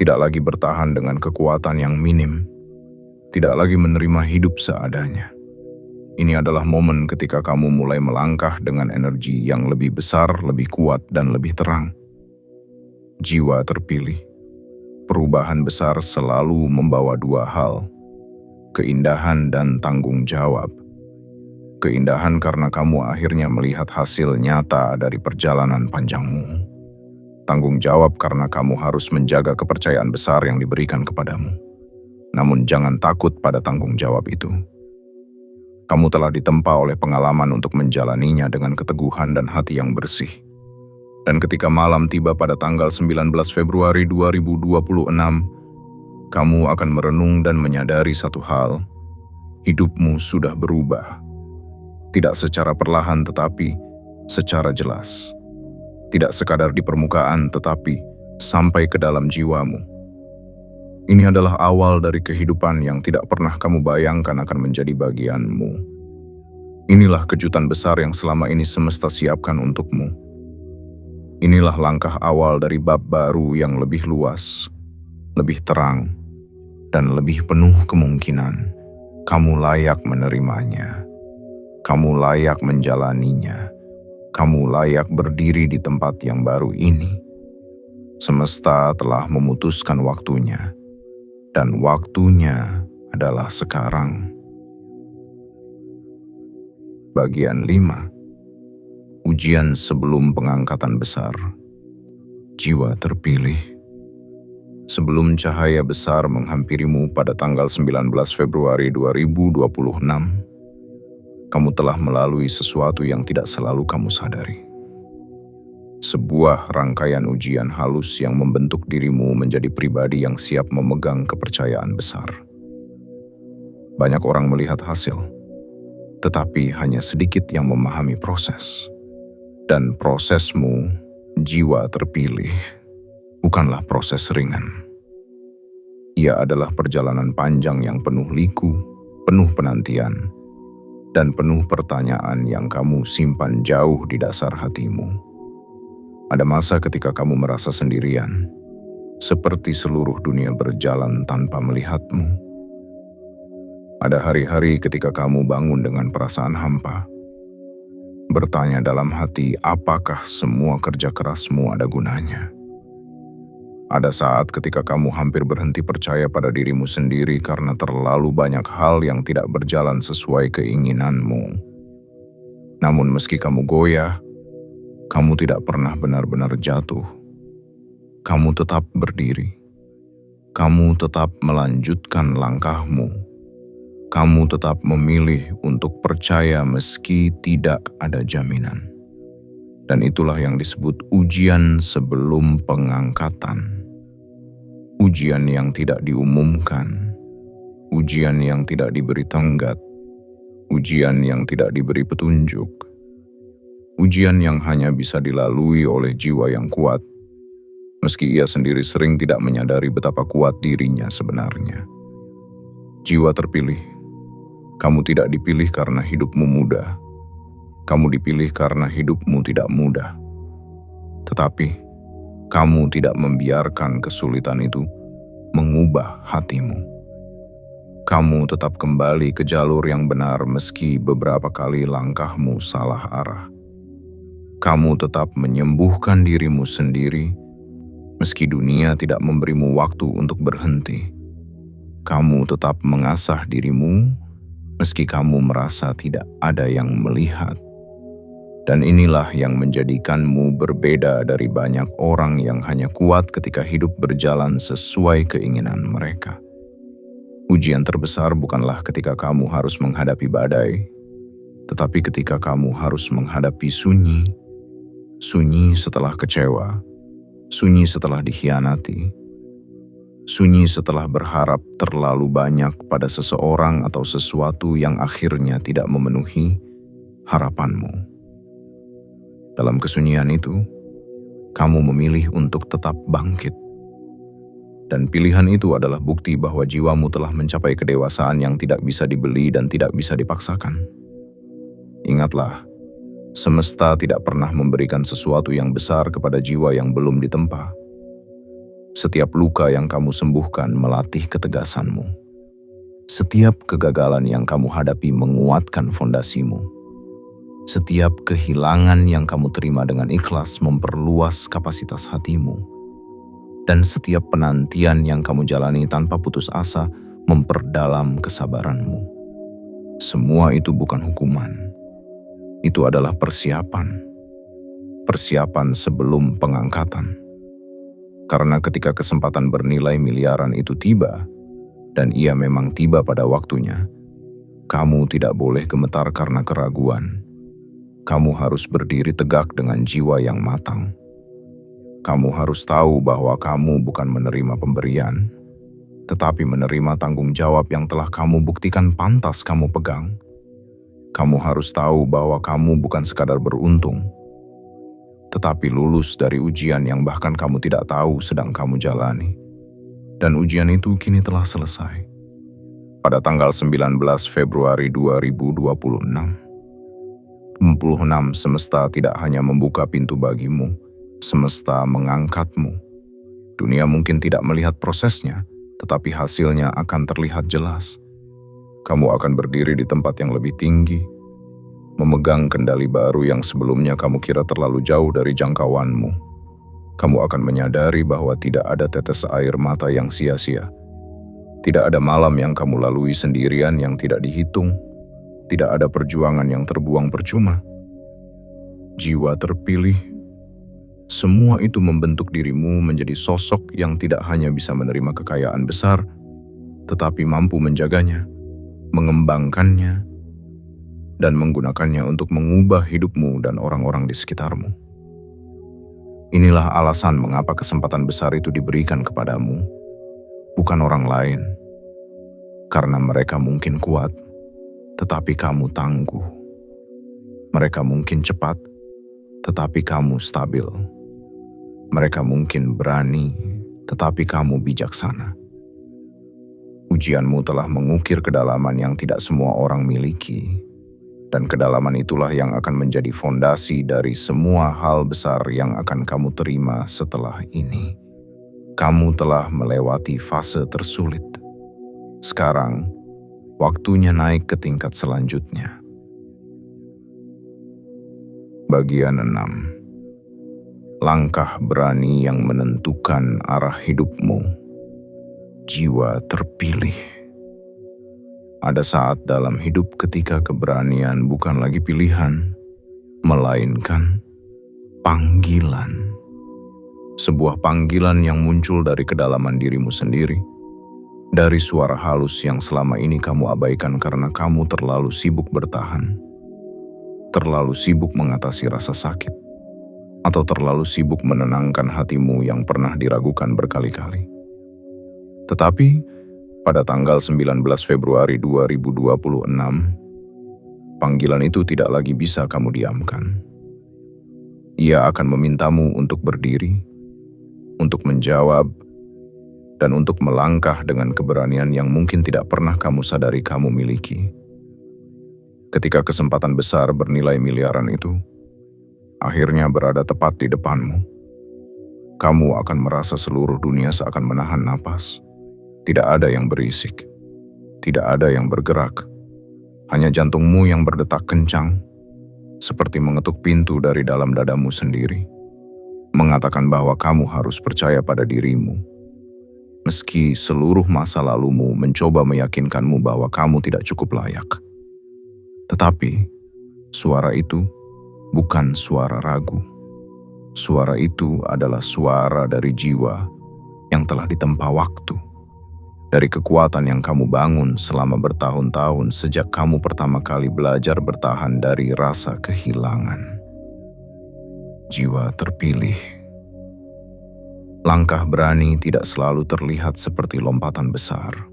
Tidak lagi bertahan dengan kekuatan yang minim. Tidak lagi menerima hidup seadanya. Ini adalah momen ketika kamu mulai melangkah dengan energi yang lebih besar, lebih kuat, dan lebih terang. Jiwa terpilih. Perubahan besar selalu membawa dua hal: keindahan dan tanggung jawab. Keindahan karena kamu akhirnya melihat hasil nyata dari perjalanan panjangmu. Tanggung jawab karena kamu harus menjaga kepercayaan besar yang diberikan kepadamu. Namun jangan takut pada tanggung jawab itu. Kamu telah ditempa oleh pengalaman untuk menjalaninya dengan keteguhan dan hati yang bersih. Dan ketika malam tiba pada tanggal 19 Februari 2026, kamu akan merenung dan menyadari satu hal: hidupmu sudah berubah. Tidak secara perlahan tetapi secara jelas. Tidak sekadar di permukaan tetapi sampai ke dalam jiwamu. Ini adalah awal dari kehidupan yang tidak pernah kamu bayangkan akan menjadi bagianmu. Inilah kejutan besar yang selama ini semesta siapkan untukmu. Inilah langkah awal dari bab baru yang lebih luas, lebih terang, dan lebih penuh kemungkinan. Kamu layak menerimanya. Kamu layak menjalaninya. Kamu layak berdiri di tempat yang baru ini. Semesta telah memutuskan waktunya, dan waktunya adalah sekarang. Bagian 5. Ujian sebelum pengangkatan besar. Jiwa terpilih. Sebelum cahaya besar menghampirimu pada tanggal 19 Februari 2026, kamu telah melalui sesuatu yang tidak selalu kamu sadari. Sebuah rangkaian ujian halus yang membentuk dirimu menjadi pribadi yang siap memegang kepercayaan besar. Banyak orang melihat hasil, tetapi hanya sedikit yang memahami proses. Dan prosesmu, jiwa terpilih, bukanlah proses ringan. Ia adalah perjalanan panjang yang penuh liku, penuh penantian, dan penuh pertanyaan yang kamu simpan jauh di dasar hatimu. Ada masa ketika kamu merasa sendirian, seperti seluruh dunia berjalan tanpa melihatmu. Ada hari-hari ketika kamu bangun dengan perasaan hampa, bertanya dalam hati apakah semua kerja kerasmu ada gunanya. Ada saat ketika kamu hampir berhenti percaya pada dirimu sendiri karena terlalu banyak hal yang tidak berjalan sesuai keinginanmu. Namun meski kamu goyah, kamu tidak pernah benar-benar jatuh. Kamu tetap berdiri. Kamu tetap melanjutkan langkahmu. Kamu tetap memilih untuk percaya meski tidak ada jaminan. Dan itulah yang disebut ujian sebelum pengangkatan. Ujian yang tidak diumumkan, ujian yang tidak diberi tenggat, ujian yang tidak diberi petunjuk, ujian yang hanya bisa dilalui oleh jiwa yang kuat, meski ia sendiri sering tidak menyadari betapa kuat dirinya sebenarnya. Jiwa terpilih, kamu tidak dipilih karena hidupmu mudah. Kamu dipilih karena hidupmu tidak mudah. Tetapi, kamu tidak membiarkan kesulitan itu mengubah hatimu. Kamu tetap kembali ke jalur yang benar meski beberapa kali langkahmu salah arah. Kamu tetap menyembuhkan dirimu sendiri meski dunia tidak memberimu waktu untuk berhenti. Kamu tetap mengasah dirimu meski kamu merasa tidak ada yang melihat. Dan inilah yang menjadikanmu berbeda dari banyak orang yang hanya kuat ketika hidup berjalan sesuai keinginan mereka. Ujian terbesar bukanlah ketika kamu harus menghadapi badai, tetapi ketika kamu harus menghadapi sunyi. Sunyi setelah kecewa, sunyi setelah dikhianati, sunyi setelah berharap terlalu banyak pada seseorang atau sesuatu yang akhirnya tidak memenuhi harapanmu. Dalam kesunyian itu, kamu memilih untuk tetap bangkit. Dan pilihan itu adalah bukti bahwa jiwamu telah mencapai kedewasaan yang tidak bisa dibeli dan tidak bisa dipaksakan. Ingatlah, semesta tidak pernah memberikan sesuatu yang besar kepada jiwa yang belum ditempa. Setiap luka yang kamu sembuhkan melatih ketegasanmu. Setiap kegagalan yang kamu hadapi menguatkan fondasimu. Setiap kehilangan yang kamu terima dengan ikhlas memperluas kapasitas hatimu. Dan setiap penantian yang kamu jalani tanpa putus asa memperdalam kesabaranmu. Semua itu bukan hukuman. Itu adalah persiapan. Persiapan sebelum pengangkatan. Karena ketika kesempatan bernilai miliaran itu tiba, dan ia memang tiba pada waktunya, kamu tidak boleh gemetar karena keraguan. Kamu harus berdiri tegak dengan jiwa yang matang. Kamu harus tahu bahwa kamu bukan menerima pemberian, tetapi menerima tanggung jawab yang telah kamu buktikan pantas kamu pegang. Kamu harus tahu bahwa kamu bukan sekadar beruntung, tetapi lulus dari ujian yang bahkan kamu tidak tahu sedang kamu jalani. Dan ujian itu kini telah selesai. Pada tanggal 19 Februari 2026, semesta tidak hanya membuka pintu bagimu, semesta mengangkatmu. Dunia mungkin tidak melihat prosesnya, tetapi hasilnya akan terlihat jelas. Kamu akan berdiri di tempat yang lebih tinggi, memegang kendali baru yang sebelumnya kamu kira terlalu jauh dari jangkauanmu. Kamu akan menyadari bahwa tidak ada tetes air mata yang sia-sia. Tidak ada malam yang kamu lalui sendirian yang tidak dihitung. Tidak ada perjuangan yang terbuang percuma. Jiwa terpilih. Semua itu membentuk dirimu menjadi sosok yang tidak hanya bisa menerima kekayaan besar, tetapi mampu menjaganya, mengembangkannya, dan menggunakannya untuk mengubah hidupmu dan orang-orang di sekitarmu. Inilah alasan mengapa kesempatan besar itu diberikan kepadamu, bukan orang lain. Karena mereka mungkin kuat, tetapi kamu tangguh. Mereka mungkin cepat, tetapi kamu stabil. Mereka mungkin berani, tetapi kamu bijaksana. Ujianmu telah mengukir kedalaman yang tidak semua orang miliki, dan kedalaman itulah yang akan menjadi fondasi dari semua hal besar yang akan kamu terima setelah ini. Kamu telah melewati fase tersulit. Sekarang, waktunya naik ke tingkat selanjutnya. Bagian 6. Langkah berani yang menentukan arah hidupmu. Jiwa terpilih. Ada saat dalam hidup ketika keberanian bukan lagi pilihan, melainkan panggilan. Sebuah panggilan yang muncul dari kedalaman dirimu sendiri. Dari suara halus yang selama ini kamu abaikan karena kamu terlalu sibuk bertahan. Terlalu sibuk mengatasi rasa sakit. Atau terlalu sibuk menenangkan hatimu yang pernah diragukan berkali-kali. Tetapi, pada tanggal 19 Februari 2026, panggilan itu tidak lagi bisa kamu diamkan. Ia akan memintamu untuk berdiri, untuk menjawab, dan untuk melangkah dengan keberanian yang mungkin tidak pernah kamu sadari kamu miliki. Ketika kesempatan besar bernilai miliaran itu akhirnya berada tepat di depanmu, kamu akan merasa seluruh dunia seakan menahan napas. Tidak ada yang berisik, tidak ada yang bergerak, hanya jantungmu yang berdetak kencang, seperti mengetuk pintu dari dalam dadamu sendiri, mengatakan bahwa kamu harus percaya pada dirimu. Meski seluruh masa lalumu mencoba meyakinkanmu bahwa kamu tidak cukup layak. Tetapi, suara itu bukan suara ragu. Suara itu adalah suara dari jiwa yang telah ditempa waktu. Dari kekuatan yang kamu bangun selama bertahun-tahun sejak kamu pertama kali belajar bertahan dari rasa kehilangan. Jiwa terpilih. Langkah berani tidak selalu terlihat seperti lompatan besar.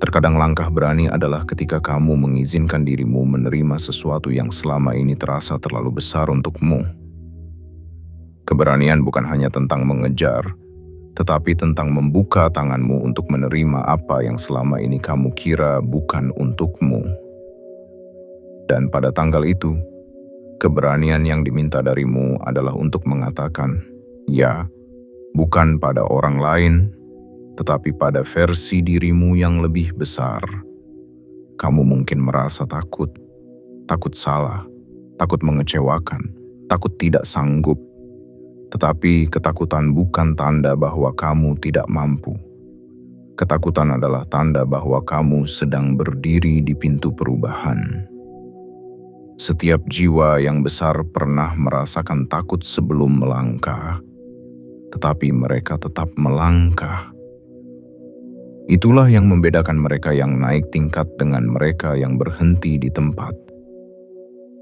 Terkadang langkah berani adalah ketika kamu mengizinkan dirimu menerima sesuatu yang selama ini terasa terlalu besar untukmu. Keberanian bukan hanya tentang mengejar, tetapi tentang membuka tanganmu untuk menerima apa yang selama ini kamu kira bukan untukmu. Dan pada tanggal itu, keberanian yang diminta darimu adalah untuk mengatakan, ya, bukan pada orang lain, tetapi pada versi dirimu yang lebih besar. Kamu mungkin merasa takut salah, takut mengecewakan, takut tidak sanggup. Tetapi ketakutan bukan tanda bahwa kamu tidak mampu. Ketakutan adalah tanda bahwa kamu sedang berdiri di pintu perubahan. Setiap jiwa yang besar pernah merasakan takut sebelum melangkah, tetapi mereka tetap melangkah. Itulah yang membedakan mereka yang naik tingkat dengan mereka yang berhenti di tempat.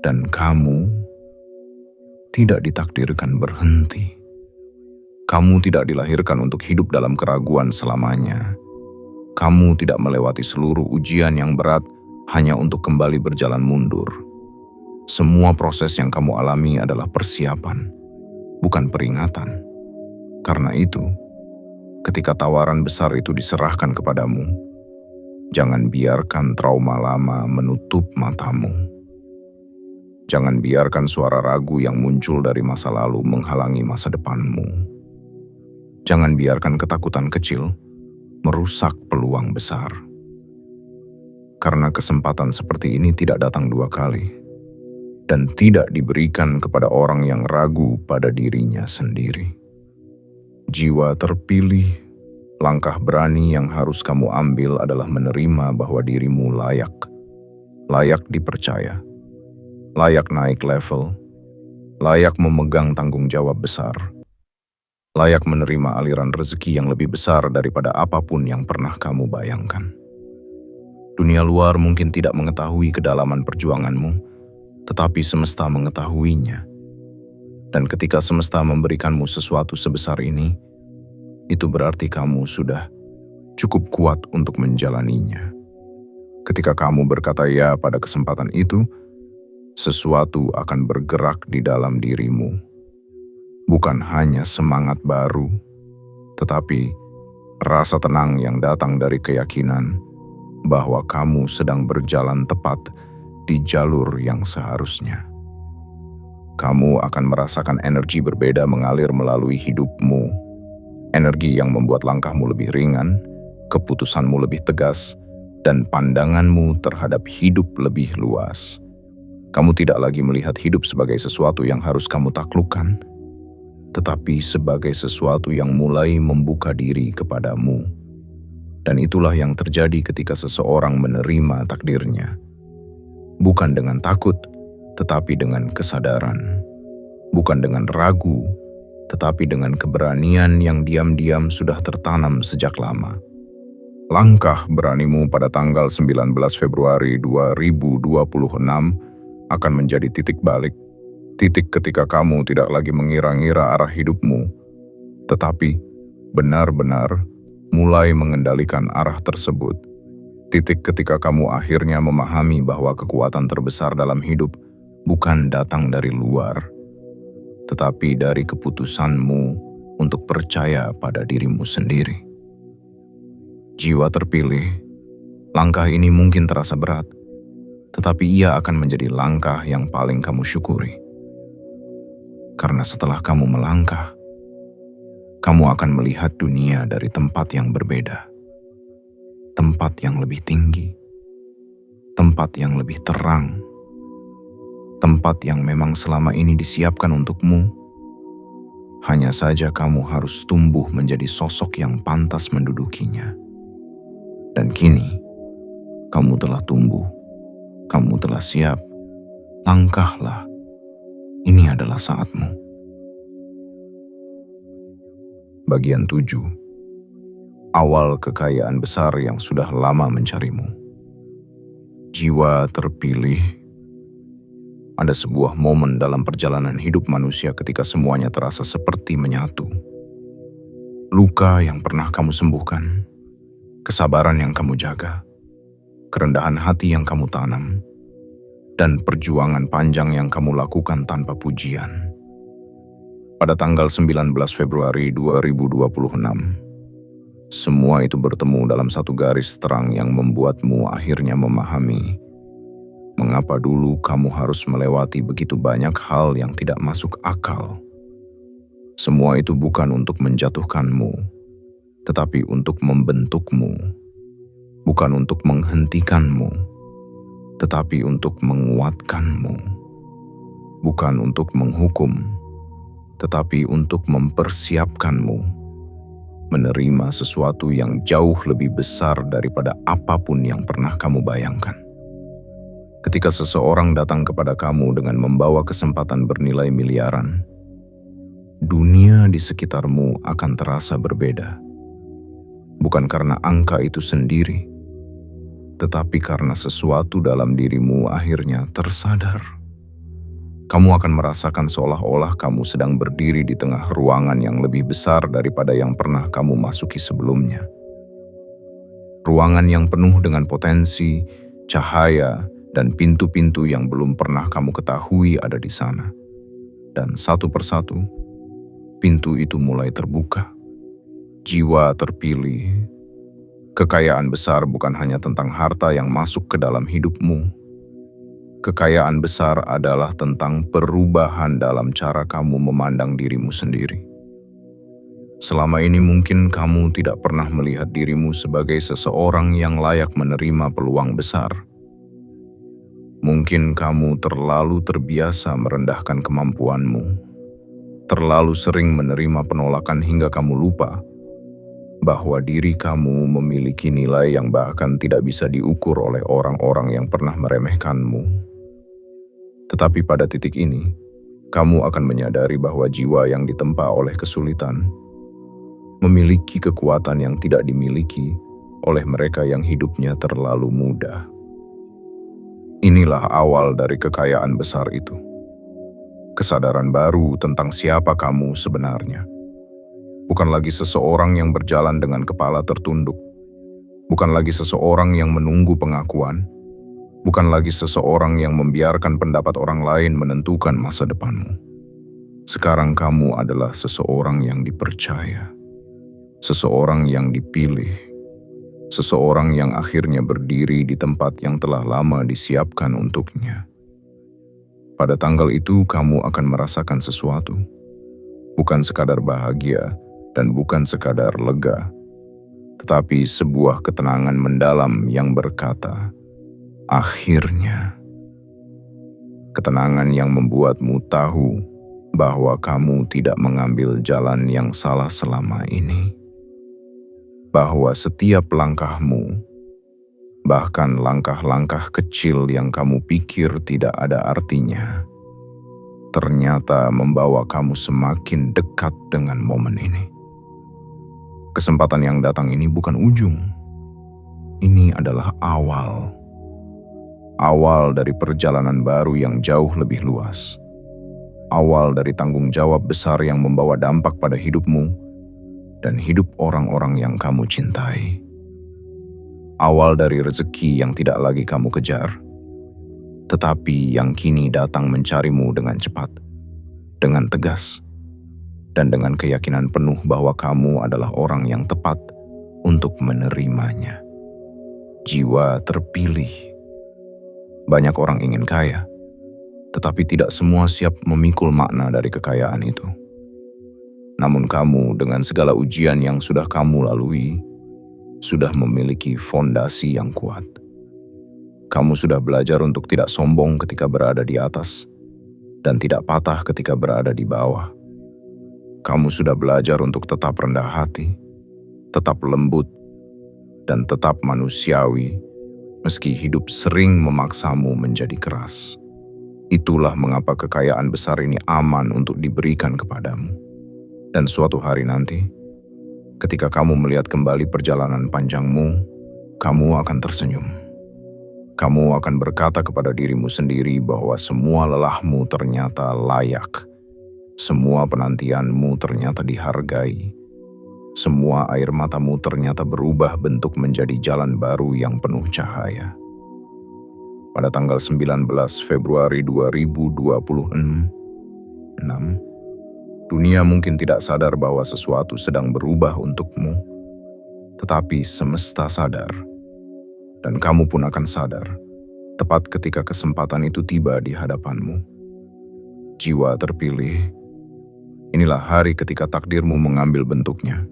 Dan kamu tidak ditakdirkan berhenti. Kamu tidak dilahirkan untuk hidup dalam keraguan selamanya. Kamu tidak melewati seluruh ujian yang berat hanya untuk kembali berjalan mundur. Semua proses yang kamu alami adalah persiapan, bukan peringatan. Karena itu, ketika tawaran besar itu diserahkan kepadamu, jangan biarkan trauma lama menutup matamu. Jangan biarkan suara ragu yang muncul dari masa lalu menghalangi masa depanmu. Jangan biarkan ketakutan kecil merusak peluang besar. Karena kesempatan seperti ini tidak datang dua kali, dan tidak diberikan kepada orang yang ragu pada dirinya sendiri. Jiwa terpilih, langkah berani yang harus kamu ambil adalah menerima bahwa dirimu layak dipercaya, layak naik level, layak memegang tanggung jawab besar, layak menerima aliran rezeki yang lebih besar daripada apapun yang pernah kamu bayangkan. Dunia luar mungkin tidak mengetahui kedalaman perjuanganmu, tetapi semesta mengetahuinya. Dan ketika semesta memberikanmu sesuatu sebesar ini, itu berarti kamu sudah cukup kuat untuk menjalaninya. Ketika kamu berkata ya pada kesempatan itu, sesuatu akan bergerak di dalam dirimu. Bukan hanya semangat baru, tetapi rasa tenang yang datang dari keyakinan bahwa kamu sedang berjalan tepat di jalur yang seharusnya. Kamu akan merasakan energi berbeda mengalir melalui hidupmu. Energi yang membuat langkahmu lebih ringan, keputusanmu lebih tegas, dan pandanganmu terhadap hidup lebih luas. Kamu tidak lagi melihat hidup sebagai sesuatu yang harus kamu taklukkan, tetapi sebagai sesuatu yang mulai membuka diri kepadamu. Dan itulah yang terjadi ketika seseorang menerima takdirnya. Bukan dengan takut, tetapi dengan kesadaran. Bukan dengan ragu, tetapi dengan keberanian yang diam-diam sudah tertanam sejak lama. Langkah beranimu pada tanggal 19 Februari 2026 akan menjadi titik balik. Titik ketika kamu tidak lagi mengira-ngira arah hidupmu, tetapi benar-benar mulai mengendalikan arah tersebut. Titik ketika kamu akhirnya memahami bahwa kekuatan terbesar dalam hidup bukan datang dari luar, tetapi dari keputusanmu untuk percaya pada dirimu sendiri. Jiwa terpilih, langkah ini mungkin terasa berat, tetapi ia akan menjadi langkah yang paling kamu syukuri. Karena setelah kamu melangkah, kamu akan melihat dunia dari tempat yang berbeda. Tempat yang lebih tinggi, tempat yang lebih terang, tempat yang memang selama ini disiapkan untukmu. Hanya saja kamu harus tumbuh menjadi sosok yang pantas mendudukinya. Dan kini, kamu telah tumbuh, kamu telah siap. Langkahlah, ini adalah saatmu. Bagian 7. Awal kekayaan besar yang sudah lama mencarimu. Jiwa terpilih. Ada sebuah momen dalam perjalanan hidup manusia ketika semuanya terasa seperti menyatu. Luka yang pernah kamu sembuhkan, kesabaran yang kamu jaga, kerendahan hati yang kamu tanam, dan perjuangan panjang yang kamu lakukan tanpa pujian. Pada tanggal 19 Februari 2026, semua itu bertemu dalam satu garis terang yang membuatmu akhirnya memahami mengapa dulu kamu harus melewati begitu banyak hal yang tidak masuk akal. Semua itu bukan untuk menjatuhkanmu, tetapi untuk membentukmu. Bukan untuk menghentikanmu, tetapi untuk menguatkanmu. Bukan untuk menghukum, tetapi untuk mempersiapkanmu menerima sesuatu yang jauh lebih besar daripada apapun yang pernah kamu bayangkan. Ketika seseorang datang kepada kamu dengan membawa kesempatan bernilai miliaran, dunia di sekitarmu akan terasa berbeda. Bukan karena angka itu sendiri, tetapi karena sesuatu dalam dirimu akhirnya tersadar. Kamu akan merasakan seolah-olah kamu sedang berdiri di tengah ruangan yang lebih besar daripada yang pernah kamu masuki sebelumnya. Ruangan yang penuh dengan potensi, cahaya, dan pintu-pintu yang belum pernah kamu ketahui ada di sana. Dan satu persatu, pintu itu mulai terbuka. Jiwa terpilih. Kekayaan besar bukan hanya tentang harta yang masuk ke dalam hidupmu. Kekayaan besar adalah tentang perubahan dalam cara kamu memandang dirimu sendiri. Selama ini mungkin kamu tidak pernah melihat dirimu sebagai seseorang yang layak menerima peluang besar. Mungkin kamu terlalu terbiasa merendahkan kemampuanmu, terlalu sering menerima penolakan hingga kamu lupa bahwa diri kamu memiliki nilai yang bahkan tidak bisa diukur oleh orang-orang yang pernah meremehkanmu. Tetapi pada titik ini, kamu akan menyadari bahwa jiwa yang ditempa oleh kesulitan memiliki kekuatan yang tidak dimiliki oleh mereka yang hidupnya terlalu mudah. Inilah awal dari kekayaan besar itu. Kesadaran baru tentang siapa kamu sebenarnya. Bukan lagi seseorang yang berjalan dengan kepala tertunduk. Bukan lagi seseorang yang menunggu pengakuan. Bukan lagi seseorang yang membiarkan pendapat orang lain menentukan masa depanmu. Sekarang kamu adalah seseorang yang dipercaya. Seseorang yang dipilih. Seseorang yang akhirnya berdiri di tempat yang telah lama disiapkan untuknya. Pada tanggal itu kamu akan merasakan sesuatu. Bukan sekadar bahagia dan bukan sekadar lega. Tetapi sebuah ketenangan mendalam yang berkata, akhirnya. Ketenangan yang membuatmu tahu bahwa kamu tidak mengambil jalan yang salah selama ini. Bahwa setiap langkahmu, bahkan langkah-langkah kecil yang kamu pikir tidak ada artinya, ternyata membawa kamu semakin dekat dengan momen ini. Kesempatan yang datang ini bukan ujung. Ini adalah awal. Awal dari perjalanan baru yang jauh lebih luas. Awal dari tanggung jawab besar yang membawa dampak pada hidupmu dan hidup orang-orang yang kamu cintai. Awal dari rezeki yang tidak lagi kamu kejar, tetapi yang kini datang mencarimu dengan cepat, dengan tegas, dan dengan keyakinan penuh bahwa kamu adalah orang yang tepat untuk menerimanya. Jiwa terpilih. Banyak orang ingin kaya, tetapi tidak semua siap memikul makna dari kekayaan itu. Namun kamu dengan segala ujian yang sudah kamu lalui, sudah memiliki fondasi yang kuat. Kamu sudah belajar untuk tidak sombong ketika berada di atas, dan tidak patah ketika berada di bawah. Kamu sudah belajar untuk tetap rendah hati, tetap lembut, dan tetap manusiawi, meski hidup sering memaksamu menjadi keras. Itulah mengapa kekayaan besar ini aman untuk diberikan kepadamu. Dan suatu hari nanti, ketika kamu melihat kembali perjalanan panjangmu, kamu akan tersenyum. Kamu akan berkata kepada dirimu sendiri bahwa semua lelahmu ternyata layak. Semua penantianmu ternyata dihargai. Semua air matamu ternyata berubah bentuk menjadi jalan baru yang penuh cahaya. Pada tanggal 19 Februari 2026, dunia mungkin tidak sadar bahwa sesuatu sedang berubah untukmu, tetapi semesta sadar. Dan kamu pun akan sadar, tepat ketika kesempatan itu tiba di hadapanmu. Jiwa terpilih, inilah hari ketika takdirmu mengambil bentuknya.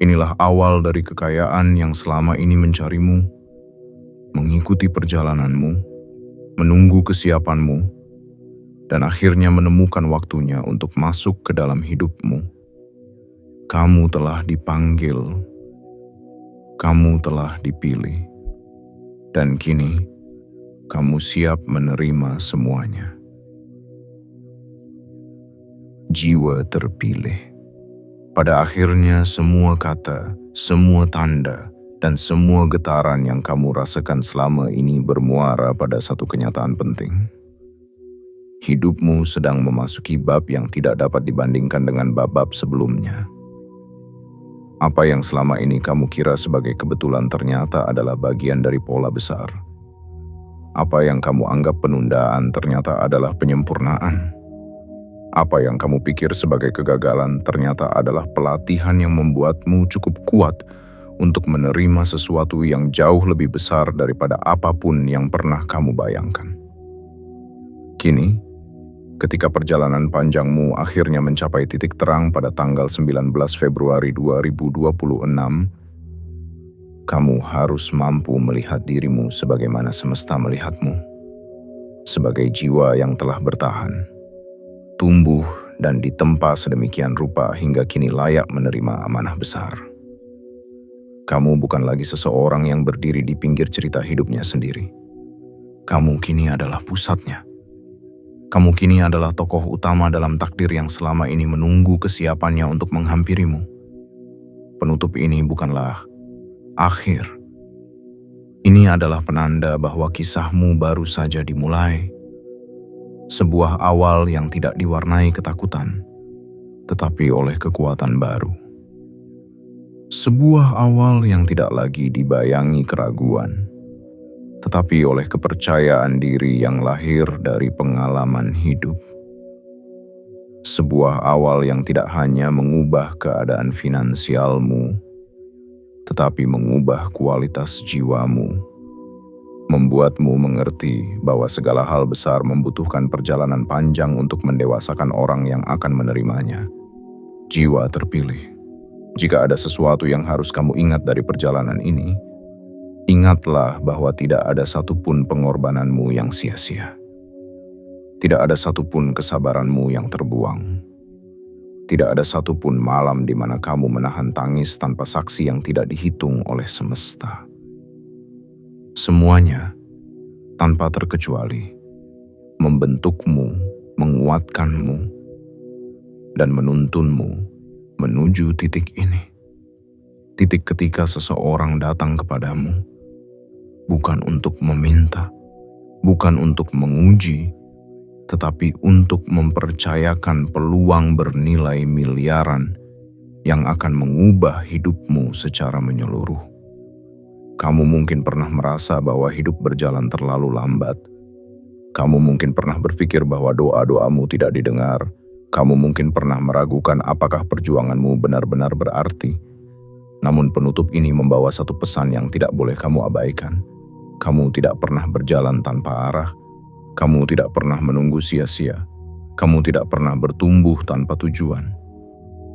Inilah awal dari kekayaan yang selama ini mencarimu, mengikuti perjalananmu, menunggu kesiapanmu, dan akhirnya menemukan waktunya untuk masuk ke dalam hidupmu. Kamu telah dipanggil, kamu telah dipilih, dan kini kamu siap menerima semuanya. Jiwa terpilih. Pada akhirnya semua kata, semua tanda, dan semua getaran yang kamu rasakan selama ini bermuara pada satu kenyataan penting. Hidupmu sedang memasuki bab yang tidak dapat dibandingkan dengan bab-bab sebelumnya. Apa yang selama ini kamu kira sebagai kebetulan ternyata adalah bagian dari pola besar. Apa yang kamu anggap penundaan ternyata adalah penyempurnaan. Apa yang kamu pikir sebagai kegagalan ternyata adalah pelatihan yang membuatmu cukup kuat untuk menerima sesuatu yang jauh lebih besar daripada apapun yang pernah kamu bayangkan. Kini, ketika perjalanan panjangmu akhirnya mencapai titik terang pada tanggal 19 Februari 2026, kamu harus mampu melihat dirimu sebagaimana semesta melihatmu. Sebagai jiwa yang telah bertahan, tumbuh dan ditempa sedemikian rupa hingga kini layak menerima amanah besar. Kamu bukan lagi seseorang yang berdiri di pinggir cerita hidupnya sendiri. Kamu kini adalah pusatnya. Kamu kini adalah tokoh utama dalam takdir yang selama ini menunggu kesiapannya untuk menghampirimu. Penutup ini bukanlah akhir. Ini adalah penanda bahwa kisahmu baru saja dimulai. Sebuah awal yang tidak diwarnai ketakutan, tetapi oleh kekuatan baru. Sebuah awal yang tidak lagi dibayangi keraguan, tetapi oleh kepercayaan diri yang lahir dari pengalaman hidup. Sebuah awal yang tidak hanya mengubah keadaan finansialmu, tetapi mengubah kualitas jiwamu. Membuatmu mengerti bahwa segala hal besar membutuhkan perjalanan panjang untuk mendewasakan orang yang akan menerimanya. Jiwa terpilih. Jika ada sesuatu yang harus kamu ingat dari perjalanan ini, ingatlah bahwa tidak ada satupun pengorbananmu yang sia-sia. Tidak ada satupun kesabaranmu yang terbuang. Tidak ada satupun malam di mana kamu menahan tangis tanpa saksi yang tidak dihitung oleh semesta. Semuanya, tanpa terkecuali, membentukmu, menguatkanmu, dan menuntunmu menuju titik ini. Titik ketika seseorang datang kepadamu, bukan untuk meminta, bukan untuk menguji, tetapi untuk mempercayakan peluang bernilai miliaran yang akan mengubah hidupmu secara menyeluruh. Kamu mungkin pernah merasa bahwa hidup berjalan terlalu lambat. Kamu mungkin pernah berpikir bahwa doa-doamu tidak didengar. Kamu mungkin pernah meragukan apakah perjuanganmu benar-benar berarti. Namun penutup ini membawa satu pesan yang tidak boleh kamu abaikan. Kamu tidak pernah berjalan tanpa arah. Kamu tidak pernah menunggu sia-sia. Kamu tidak pernah bertumbuh tanpa tujuan.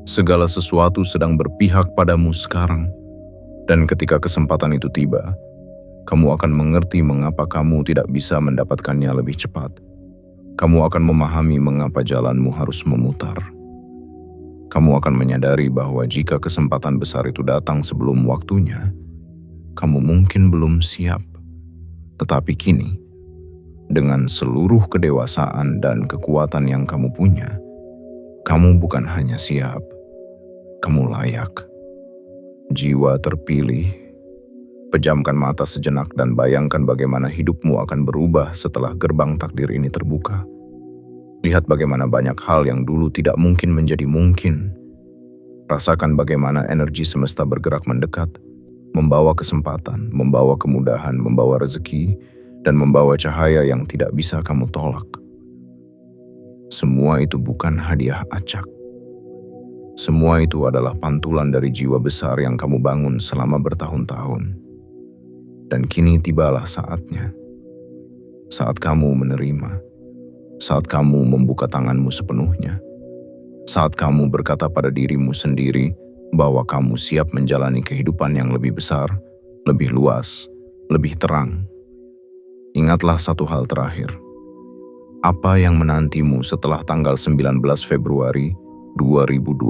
Segala sesuatu sedang berpihak padamu sekarang. Dan ketika kesempatan itu tiba, kamu akan mengerti mengapa kamu tidak bisa mendapatkannya lebih cepat. Kamu akan memahami mengapa jalanmu harus memutar. Kamu akan menyadari bahwa jika kesempatan besar itu datang sebelum waktunya, kamu mungkin belum siap. Tetapi kini, dengan seluruh kedewasaan dan kekuatan yang kamu punya, kamu bukan hanya siap, kamu layak. Jiwa terpilih, pejamkan mata sejenak dan bayangkan bagaimana hidupmu akan berubah setelah gerbang takdir ini terbuka. Lihat bagaimana banyak hal yang dulu tidak mungkin menjadi mungkin. Rasakan bagaimana energi semesta bergerak mendekat, membawa kesempatan, membawa kemudahan, membawa rezeki, dan membawa cahaya yang tidak bisa kamu tolak. Semua itu bukan hadiah acak. Semua itu adalah pantulan dari jiwa besar yang kamu bangun selama bertahun-tahun. Dan kini tibalah saatnya. Saat kamu menerima. Saat kamu membuka tanganmu sepenuhnya. Saat kamu berkata pada dirimu sendiri bahwa kamu siap menjalani kehidupan yang lebih besar, lebih luas, lebih terang. Ingatlah satu hal terakhir. Apa yang menantimu setelah tanggal 19 Februari 2026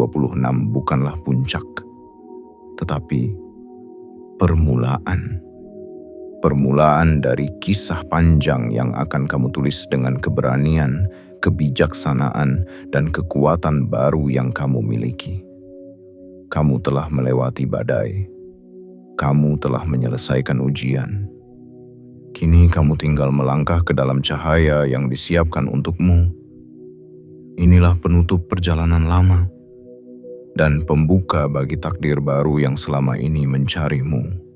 bukanlah puncak, tetapi permulaan. Permulaan dari kisah panjang yang akan kamu tulis dengan keberanian, kebijaksanaan, dan kekuatan baru yang kamu miliki. Kamu telah melewati badai. Kamu telah menyelesaikan ujian. Kini kamu tinggal melangkah ke dalam cahaya yang disiapkan untukmu. Inilah penutup perjalanan lama dan pembuka bagi takdir baru yang selama ini mencarimu.